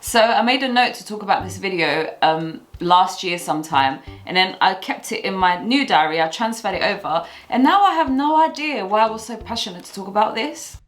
So I made a note to talk about this video last year sometime, and then I kept it in my new diary. I transferred it over, and now I have no idea why I was so passionate to talk about this.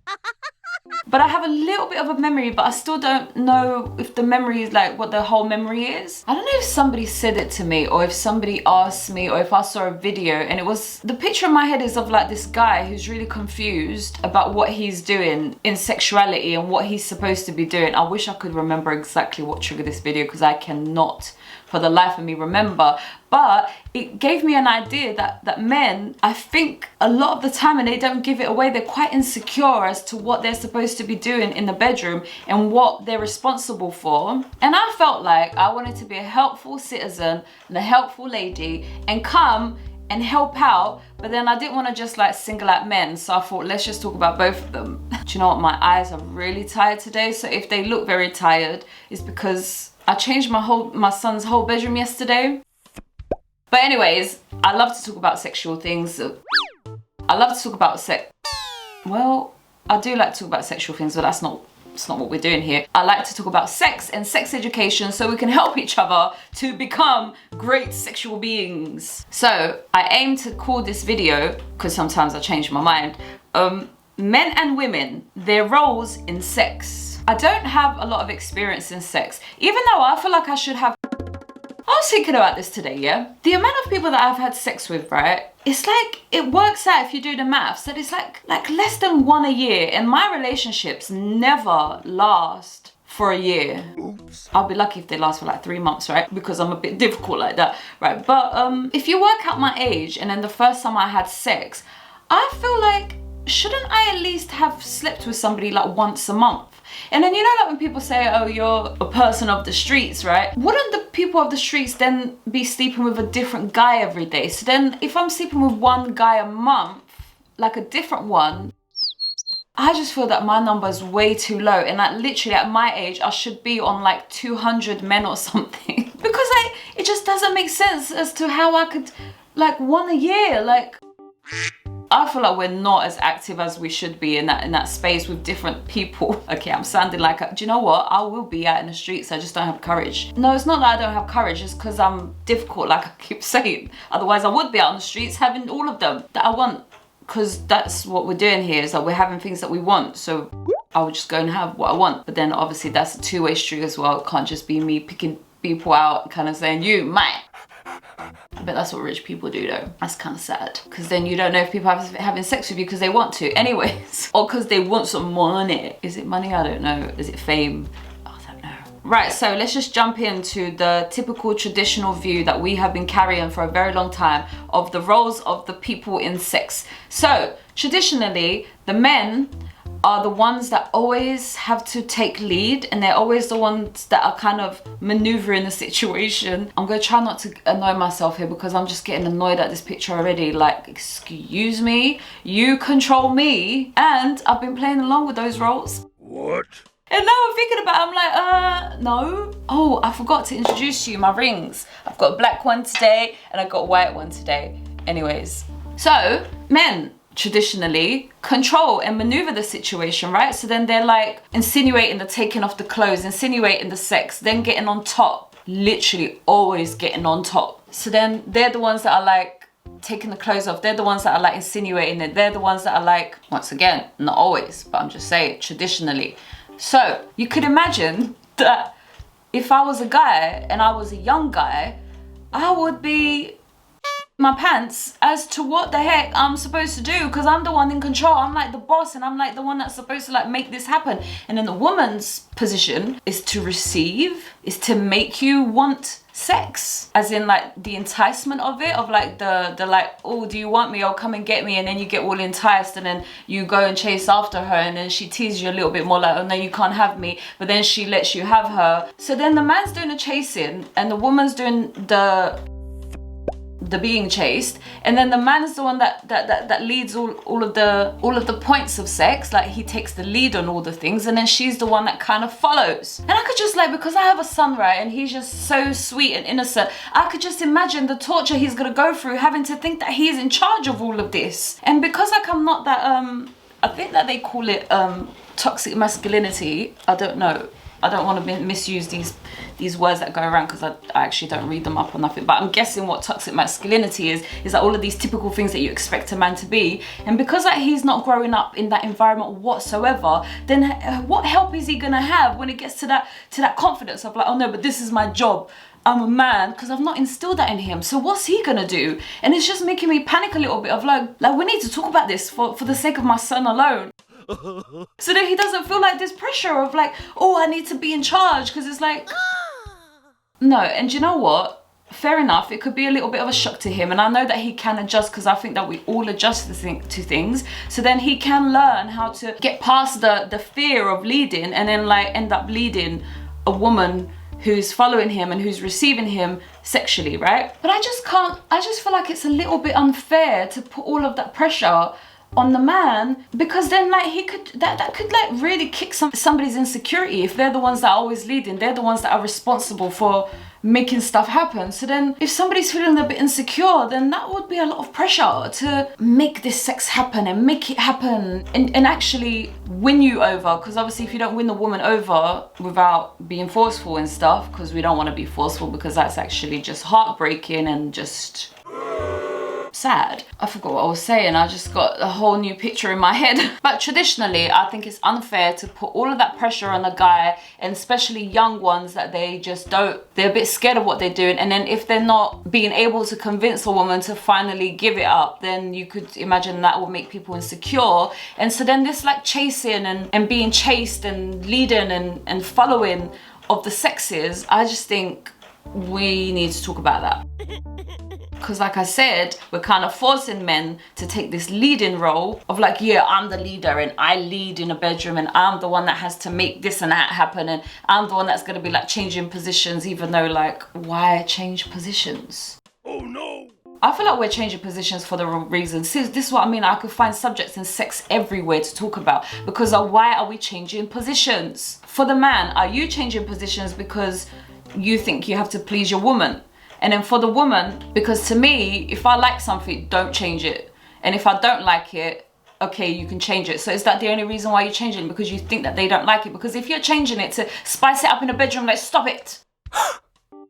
But I have a little bit of a memory, but I still don't know if the memory is like what the whole memory is. I don't know if somebody said it to me, or if somebody asked me, or if I saw a video, and it was, the picture in my head is of like this guy who's really confused about what he's doing in sexuality and what he's supposed to be doing. I wish I could remember exactly what triggered this video, because I cannot for the life of me remember, but it gave me an idea that men, I think a lot of the time, and they don't give it away, they're quite insecure as to what they're supposed to be doing in the bedroom and what they're responsible for. And I felt like I wanted to be a helpful citizen and a helpful lady and come and help out, but then I didn't want to just like single out men, so I thought let's just talk about both of them. Do you know what, my eyes are really tired today, so if they look very tired, it's because I changed my son's whole bedroom yesterday. But anyways, I love to talk about sexual things. I love to talk about well, I do like to talk about sexual things, but that's not what we're doing here. I like to talk about sex and sex education so we can help each other to become great sexual beings. So I aim to call this video, because sometimes I change my mind, men and women, their roles in sex. I don't have a lot of experience in sex, even though I feel like I should have. I was thinking about this today, yeah? The amount of people that I've had sex with, right? It's like, it works out if you do the maths, that it's like less than one a year, and my relationships never last for a year. Oops. I'll be lucky if they last for like 3 months, right? Because I'm a bit difficult like that, right? But if you work out my age, and then the first time I had sex, I feel like, shouldn't I at least have slept with somebody like once a month? And then, you know, like when people say, oh, you're a person of the streets, right? Wouldn't the people of the streets then be sleeping with a different guy every day? So then if I'm sleeping with one guy a month, like a different one, I just feel that my number is way too low. And like literally at my age, I should be on like 200 men or something. Because it just doesn't make sense as to how I could, like, one a year, like... I feel like we're not as active as we should be in that space with different people. Okay, I'm sounding like, do you know what? I will be out in the streets, I just don't have courage. No, it's not that I don't have courage, it's because I'm difficult, like I keep saying. Otherwise I would be out on the streets having all of them that I want. Because that's what we're doing here, is that we're having things that we want. So I would just go and have what I want. But then obviously that's a two-way street as well. It can't just be me picking people out, kind of saying, you, mine. But that's what rich people do though. That's kind of sad, because then you don't know if people are having sex with you because they want to anyways, or because they want some money. Is it money? I don't know. Is it fame? I don't know. Right, so let's just jump into the typical traditional view that we have been carrying for a very long time of the roles of the people in sex. So traditionally, the men are the ones that always have to take lead, and they're always the ones that are kind of maneuvering the situation. I'm gonna try not to annoy myself here, because I'm just getting annoyed at this picture already. Like, excuse me, you control me, and I've been playing along with those roles. What? And now I'm thinking about it, I'm like, no. Oh, I forgot to introduce you my rings. I've got a black one today, and I've got a white one today. Anyways, so men traditionally control and maneuver the situation, right? So then they're like insinuating the taking off the clothes, insinuating the sex, then getting on top, literally always getting on top. So then they're the ones that are like taking the clothes off, they're the ones that are like insinuating it, they're the ones that are like, once again, not always, but I'm just saying traditionally. So you could imagine that if I was a guy and I was a young guy, I would be my pants as to what the heck I'm supposed to do, because I'm the one in control. I'm like the boss, and I'm like the one that's supposed to like make this happen. And then the woman's position is to receive, is to make you want sex, as in like the enticement of it, of like the like, oh, do you want me? Oh, come and get me. And then you get all enticed, and then you go and chase after her, and then she teases you a little bit more, like, oh no, you can't have me, but then she lets you have her. So then the man's doing the chasing and the woman's doing the being chased, and then the man is the one that leads all of the points of sex. Like, he takes the lead on all the things, and then she's the one that kind of follows. And I could just, like, because I have a son, right, and he's just so sweet and innocent, I could just imagine the torture he's gonna go through having to think that he's in charge of all of this. And because like I'm not that I think that they call it toxic masculinity. I don't know. I don't want to misuse these words that go around because I actually don't read them up or nothing. But I'm guessing what toxic masculinity is that all of these typical things that you expect a man to be. And because like, he's not growing up in that environment whatsoever, then what help is he gonna have when it gets to that confidence of like, oh no, but this is my job. I'm a man, because I've not instilled that in him. So what's he gonna do? And it's just making me panic a little bit of like we need to talk about this for the sake of my son alone. So that he doesn't feel like this pressure of like, oh, I need to be in charge, because it's like, no. And you know what? Fair enough, it could be a little bit of a shock to him, and I know that he can adjust, because I think that we all adjust to things. So then he can learn how to get past the fear of leading, and then like end up leading a woman who's following him and who's receiving him sexually, right? But I just feel like it's a little bit unfair to put all of that pressure on the man, because then like he could that could like really kick somebody's insecurity if they're the ones that are always leading, they're the ones that are responsible for making stuff happen. So then if somebody's feeling a bit insecure, then that would be a lot of pressure to make this sex happen and make it happen and actually win you over. Because obviously if you don't win the woman over without being forceful and stuff, because we don't want to be forceful, because that's actually just heartbreaking and just sad. I forgot what I was saying. I just got a whole new picture in my head. But traditionally, I think it's unfair to put all of that pressure on a guy, and especially young ones, that they just don't, they're a bit scared of what they're doing. And then if they're not being able to convince a woman to finally give it up, then you could imagine that will make people insecure. And so then this like chasing and being chased and leading and following of the sexes, I just think we need to talk about that. Because like I said, we're kind of forcing men to take this leading role of like, yeah, I'm the leader and I lead in a bedroom and I'm the one that has to make this and that happen, and I'm the one that's going to be like changing positions, even though like, why change positions? Oh no! I feel like we're changing positions for the wrong reasons. See, this is what I mean. I could find subjects in sex everywhere to talk about, because why are we changing positions? For the man, are you changing positions because you think you have to please your woman? And then for the woman, because to me, if I like something, don't change it. And if I don't like it, okay, you can change it. So is that the only reason why you're changing it? Because you think that they don't like it? Because if you're changing it to spice it up in the bedroom, like, stop it.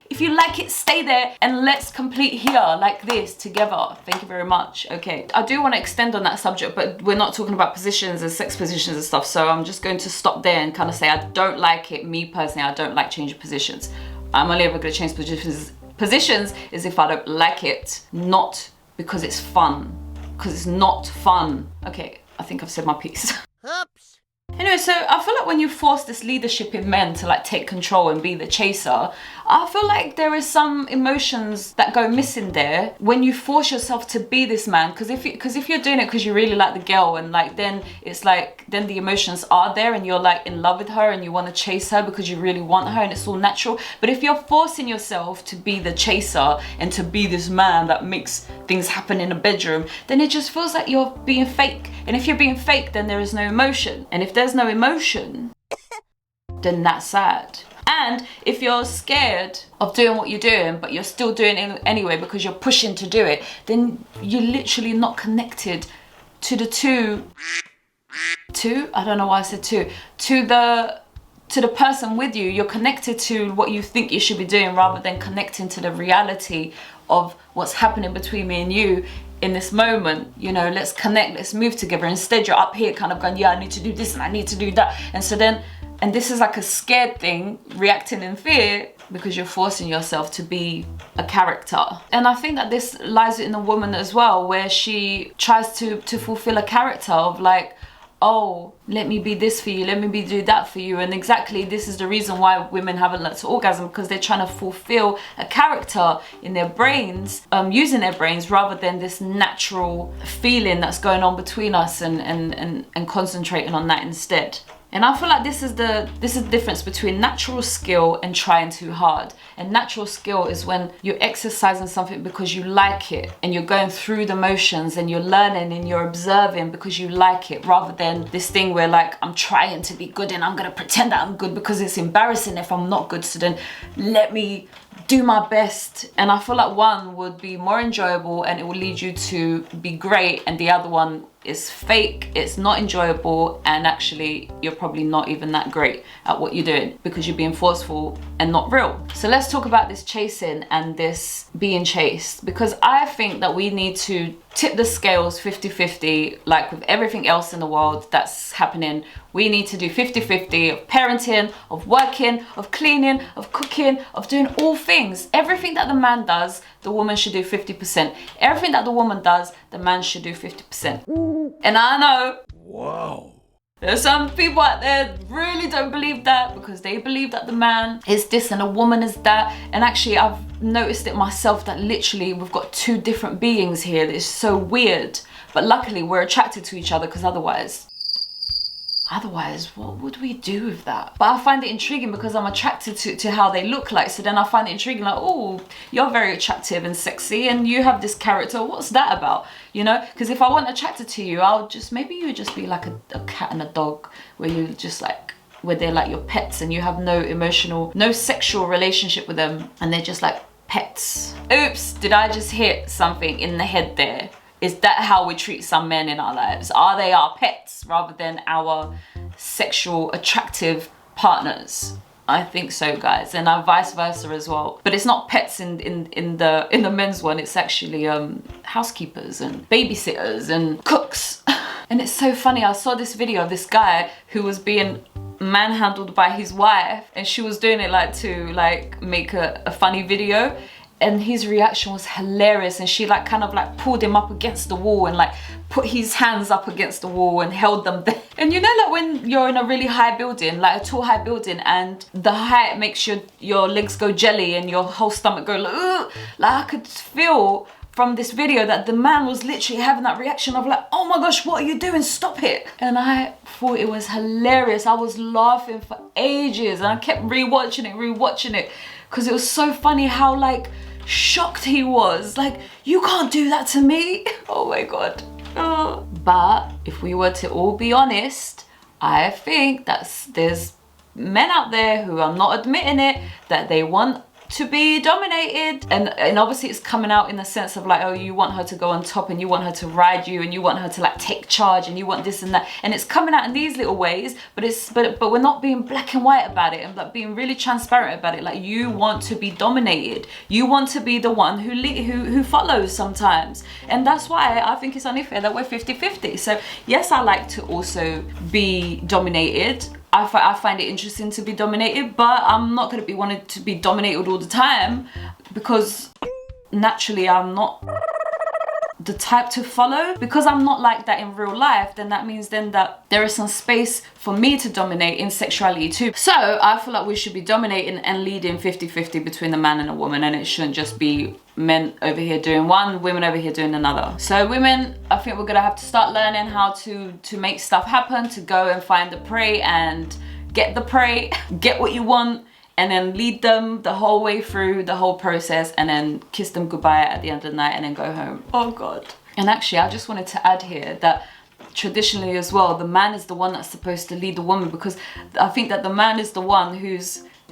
If you like it, stay there and let's complete here like this together. Thank you very much. Okay, I do want to extend on that subject, but we're not talking about positions and sex positions and stuff. So I'm just going to stop there and kind of say I don't like it. Me personally, I don't like changing positions. I'm only ever going to change positions is if I don't like it, not because it's fun, because it's not fun. Okay, I think I've said my piece. Oops. Anyway, so I feel like when you force this leadership in men to like take control and be the chaser, I feel like there is some emotions that go missing there when you force yourself to be this man. Because if you're doing it because you really like the girl, and like then it's like then the emotions are there and you're like in love with her and you want to chase her because you really want her and it's all natural. But if you're forcing yourself to be the chaser and to be this man that makes things happen in a bedroom, then it just feels like you're being fake. And if you're being fake, then there is no emotion. And if there's no emotion, then that's sad. And if you're scared of doing what you're doing, but you're still doing it anyway because you're pushing to do it, then you're literally not connected to the I don't know why I said to the person with you. You're connected to what you think you should be doing rather than connecting to the reality of what's happening between me and you in this moment. You know, let's connect, let's move together. Instead, you're up here kind of going, yeah, I need to do this and I need to do that. And so then, and this is like a scared thing, reacting in fear because you're forcing yourself to be a character. And I think that this lies in the woman as well, where she tries to fulfill a character of like, oh, let me be this for you, let me do that for you. And exactly this is the reason why women haven't learned to orgasm, because they're trying to fulfill a character in their brains, using their brains rather than this natural feeling that's going on between us and concentrating on that instead. And I feel like this is the difference between natural skill and trying too hard. And natural skill is when you're exercising something because you like it and you're going through the motions and you're learning and you're observing because you like it, rather than this thing where like I'm trying to be good and I'm gonna pretend that I'm good because it's embarrassing if I'm not good, so then let me do my best. And I feel like one would be more enjoyable and it will lead you to be great, and the other one it's fake, it's not enjoyable, and actually you're probably not even that great at what you're doing because you're being forceful and not real. So let's talk about this chasing and this being chased, because I think that we need to tip the scales 50-50, like with everything else in the world that's happening. We need to do 50-50 of parenting, of working, of cleaning, of cooking, of doing all things. Everything that the man does, the woman should do 50%. Everything that the woman does, the man should do 50%. And I know, wow, there's some people out there that really don't believe that, because they believe that the man is this and the woman is that. And actually I've noticed it myself that literally we've got two different beings here. It's so weird. But luckily we're attracted to each other, because otherwise, what would we do with that? But I find it intriguing because I'm attracted to how they look like. So then I find it intriguing, like, oh, you're very attractive and sexy and you have this character. What's that about? You know, because if I wasn't attracted to you, maybe you would just be like a cat and a dog, where you just like, where they're like your pets and you have no emotional, no sexual relationship with them, and they're just like pets. Oops, did I just hit something in the head there? Is that how we treat some men in our lives? Are they our pets rather than our sexual attractive partners? I think so, guys, and vice versa as well. But it's not pets in the men's one. It's actually housekeepers and babysitters and cooks. And it's so funny. I saw this video of this guy who was being manhandled by his wife, and she was doing it like to like make a funny video. And his reaction was hilarious, and she like kind of like pulled him up against the wall and like put his hands up against the wall and held them there. And you know, like when you're in a really high building, like a tall high building, and the height makes your legs go jelly and your whole stomach go like, ugh. Like I could feel from this video that the man was literally having that reaction of like, oh my gosh, what are you doing? Stop it. And I thought it was hilarious. I was laughing for ages, and I kept rewatching it because it was so funny how like shocked he was. Like, you can't do that to me. Oh my god. Oh. But if we were to all be honest, I think there's men out there who are not admitting it, that they want to be dominated, and obviously it's coming out in the sense of like, oh, you want her to go on top, and you want her to ride you, and you want her to like take charge, and you want this and that, and it's coming out in these little ways, but we're not being black and white about it, and like being really transparent about it. Like, you want to be dominated, you want to be the one who follows sometimes, and that's why I think it's only fair that we're 50-50. So yes, I like to also be dominated. I find it interesting to be dominated, but I'm not going to be wanting to be dominated all the time, because naturally I'm not the type to follow. Because I'm not like that in real life, then that means then that there is some space for me to dominate in sexuality too. So I feel like we should be dominating and leading 50-50 between the man and the woman, and it shouldn't just be men over here doing one, women over here doing another. So women, I think we're gonna have to start learning how to make stuff happen, to go and find the prey and get the prey, get what you want, and then lead them the whole way through the whole process, and then kiss them goodbye at the end of the night and then go home. Oh god. And actually, I just wanted to add here that traditionally as well, the man is the one that's supposed to lead the woman, because I think that the man is the one who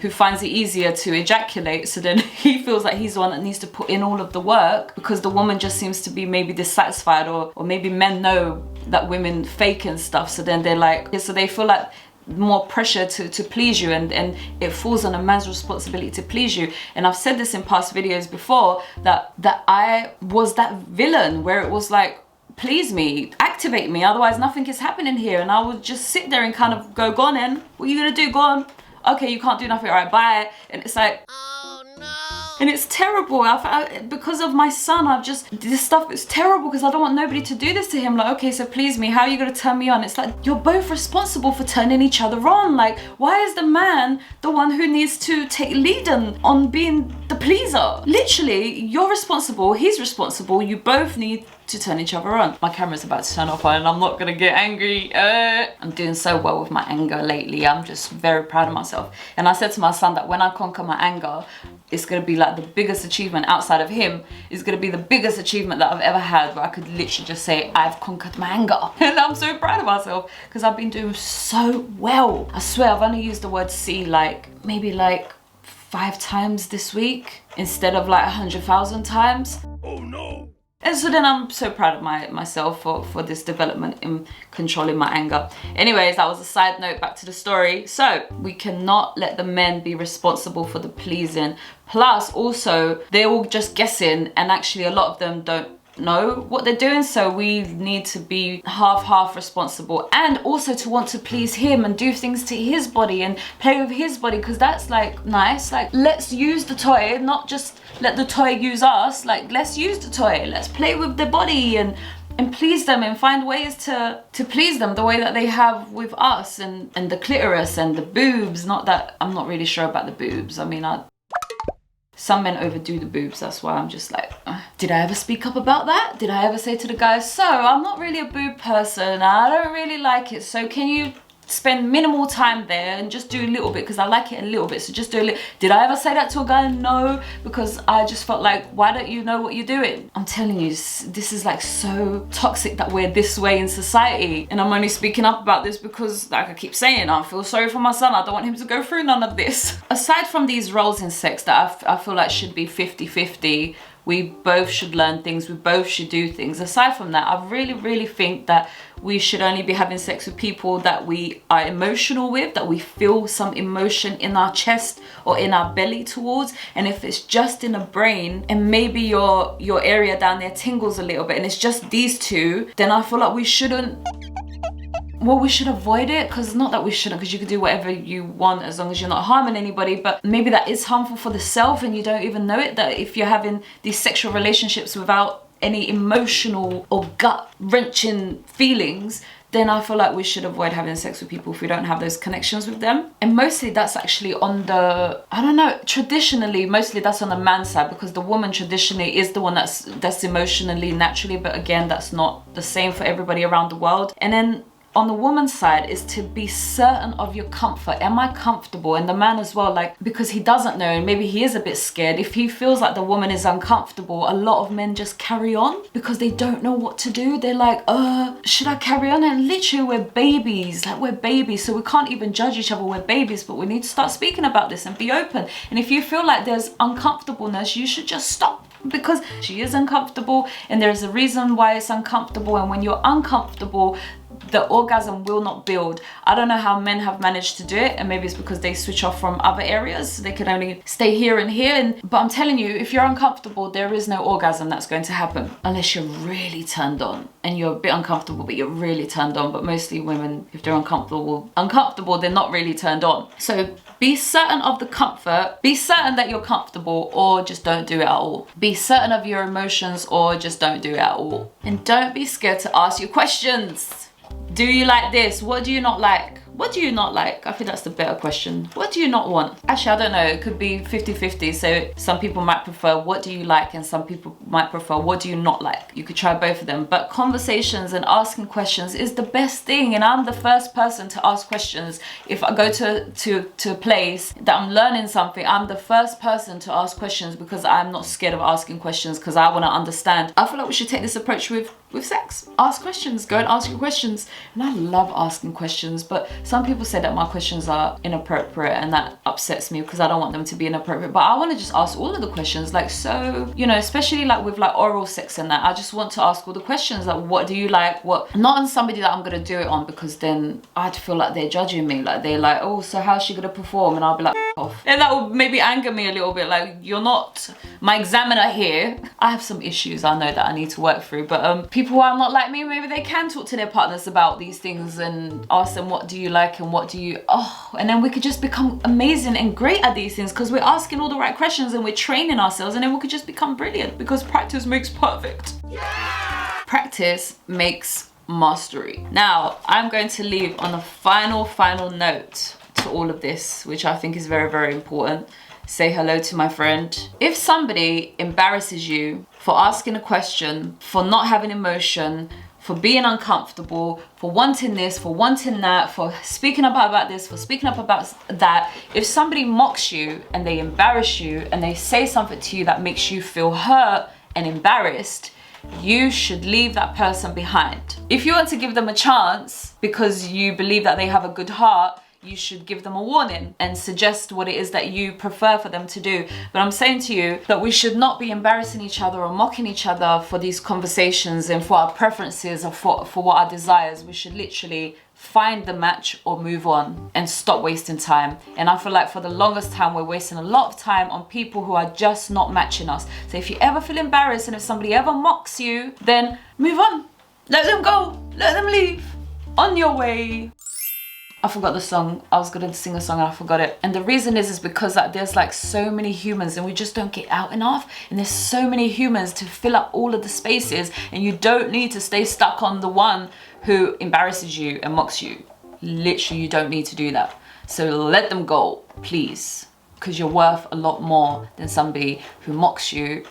finds it easier to ejaculate, so then he feels like he's the one that needs to put in all of the work, because the woman just seems to be maybe dissatisfied, or maybe men know that women fake and stuff, so then they're like, so they feel like more pressure to please you, and it falls on a man's responsibility to please you. And I've said this in past videos before, that I was that villain where it was like, please me, activate me, otherwise nothing is happening here. And I would just sit there and kind of go on then, what are you gonna do? Go on. Okay, you can't do nothing, all right, bye. And it's like, oh no. And it's terrible. Because of my son, this stuff is terrible, because I don't want nobody to do this to him. Like, okay, so please me, how are you gonna turn me on? It's like, you're both responsible for turning each other on. Like, why is the man the one who needs to take lead on being the pleaser? Literally, you're responsible, he's responsible, you both need to turn each other on. My camera's about to turn off and I'm not gonna get angry. I'm doing so well with my anger lately. I'm just very proud of myself. And I said to my son that when I conquer my anger, it's gonna be like the biggest achievement outside of him. It's gonna be the biggest achievement that I've ever had, where I could literally just say, I've conquered my anger. And I'm so proud of myself, because I've been doing so well. I swear I've only used the word see maybe 5 times this week, instead of like 100,000 times. Oh no. And so then I'm so proud of myself for this development in controlling my anger. Anyways, that was a side note, back to the story. So we cannot let the men be responsible for the pleasing. Plus also, they're all just guessing, and actually a lot of them don't know what they're doing, so we need to be half responsible, and also to want to please him and do things to his body and play with his body, because that's like nice. Like, let's use the toy, not just let the toy use us. Like, let's use the toy, let's play with their body and please them, and find ways to please them the way that they have with us, and the clitoris and the boobs. Not that I'm not really sure about the boobs. I mean, some men overdo the boobs, that's why I'm just like, did I ever speak up about that? Did I ever say to the guys, so I'm not really a boob person, I don't really like it, so can you spend minimal time there and just do a little bit, because I like it a little bit, so just do a little. Did I ever say that to a guy? No, because I just felt like, why don't you know what you're doing? I'm telling you, this is like so toxic that we're this way in society, and I'm only speaking up about this because, like I keep saying, I feel sorry for my son. I don't want him to go through none of this. Aside from these roles in sex that I feel like should be 50-50, we both should learn things, we both should do things. Aside from that, I really think that we should only be having sex with people that we are emotional with, that we feel some emotion in our chest or in our belly towards. And if it's just in the brain, and maybe your area down there tingles a little bit, and it's just these two, then I feel like we shouldn't. Well, we should avoid it, because not that we shouldn't, because you can do whatever you want as long as you're not harming anybody, but maybe that is harmful for the self and you don't even know it, that if you're having these sexual relationships without any emotional or gut-wrenching feelings, then I feel like we should avoid having sex with people if we don't have those connections with them. And mostly that's actually on the, I don't know, traditionally, mostly that's on the man's side, because the woman traditionally is the one that's emotionally naturally, but again, that's not the same for everybody around the world. And then on the woman's side is to be certain of your comfort. Am I comfortable? And the man as well, like, because he doesn't know, and maybe he is a bit scared. If he feels like the woman is uncomfortable, a lot of men just carry on because they don't know what to do. They're like, should I carry on? And literally, we're babies, like we're babies, so we can't even judge each other. We're babies, but we need to start speaking about this and be open. And if you feel like there's uncomfortableness, you should just stop, because she is uncomfortable and there's a reason why it's uncomfortable. And when you're uncomfortable, the orgasm will not build. I don't know how men have managed to do it, and maybe it's because they switch off from other areas, so they can only stay here and here. But I'm telling you, if you're uncomfortable, there is no orgasm that's going to happen unless you're really turned on and you're a bit uncomfortable, but you're really turned on. But mostly women, if they're uncomfortable, they're not really turned on. So be certain of the comfort, be certain that you're comfortable, or just don't do it at all. Be certain of your emotions, or just don't do it at all. And don't be scared to ask your questions. Do you like this? What do you not like? What do you not like? I think that's the better question. What do you not want? Actually, I don't know. It could be 50-50. So some people might prefer what do you like, and some people might prefer what do you not like. You could try both of them. But conversations and asking questions is the best thing. And I'm the first person to ask questions. If I go to a place that I'm learning something, I'm the first person to ask questions, because I'm not scared of asking questions, because I want to understand. I feel like we should take this approach with sex. Ask questions. Go and ask your questions. And I love asking questions, but some people say that my questions are inappropriate, and that upsets me because I don't want them to be inappropriate. But I want to just ask all of the questions, like, so, you know, especially like with like oral sex and that, I just want to ask all the questions, like, what do you like? What, not on somebody that I'm gonna do it on, because then I'd feel like they're judging me, like they're like, oh, so how's she gonna perform? And I'll be like, off. And that would maybe anger me a little bit, like, you're not my examiner here. I have some issues I know that I need to work through, but people who are not like me, maybe they can talk to their partners about these things and ask them, what do you like and what do you, and then we could just become amazing and great at these things, because we're asking all the right questions and we're training ourselves, and then we could just become brilliant, because practice makes perfect. Yeah! Practice makes mastery. Now, I'm going to leave on a final note to all of this, which I think is very important. Say hello to my friend. If somebody embarrasses you for asking a question, for not having emotion, for being uncomfortable, for wanting this, for wanting that, for speaking up about this, for speaking up about that, if somebody mocks you and they embarrass you and they say something to you that makes you feel hurt and embarrassed, you should leave that person behind. If you want to give them a chance because you believe that they have a good heart, you should give them a warning and suggest what it is that you prefer for them to do. But I'm saying to you that we should not be embarrassing each other or mocking each other for these conversations and for our preferences or for what our desires. We should literally find the match or move on and stop wasting time. And I feel like for the longest time we're wasting a lot of time on people who are just not matching us. So if you ever feel embarrassed and if somebody ever mocks you, then move on. Let them go. Let them leave. On your way. I forgot the song. I was gonna sing a song and I forgot it. And the reason is because like, there's like so many humans and we just don't get out enough. And there's so many humans to fill up all of the spaces, and you don't need to stay stuck on the one who embarrasses you and mocks you. Literally, you don't need to do that. So let them go, please. Because you're worth a lot more than somebody who mocks you.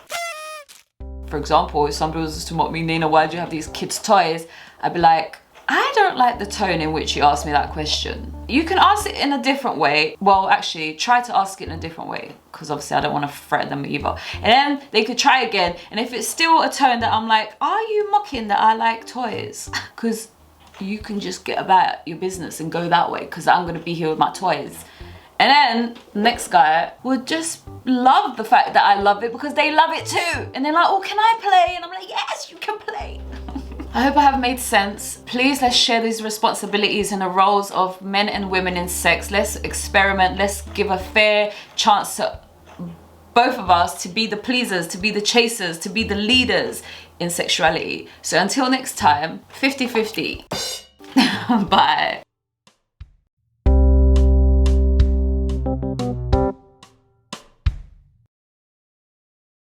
For example, if somebody was to mock me, Nayna, why do you have these kids' toys? I'd be like, I don't like the tone in which you asked me that question. You can ask it in a different way. Well, actually, try to ask it in a different way, because obviously I don't want to threaten them either. And then they could try again. And if it's still a tone that I'm like, are you mocking that I like toys? Because you can just get about your business and go that way, because I'm going to be here with my toys. And then the next guy would just love the fact that I love it because they love it too. And they're like, oh, can I play? And I'm like, yes, you can play. I hope I have made sense. Please, let's share these responsibilities and the roles of men and women in sex. Let's experiment. Let's give a fair chance to both of us to be the pleasers, to be the chasers, to be the leaders in sexuality. So until next time, 50-50. Bye.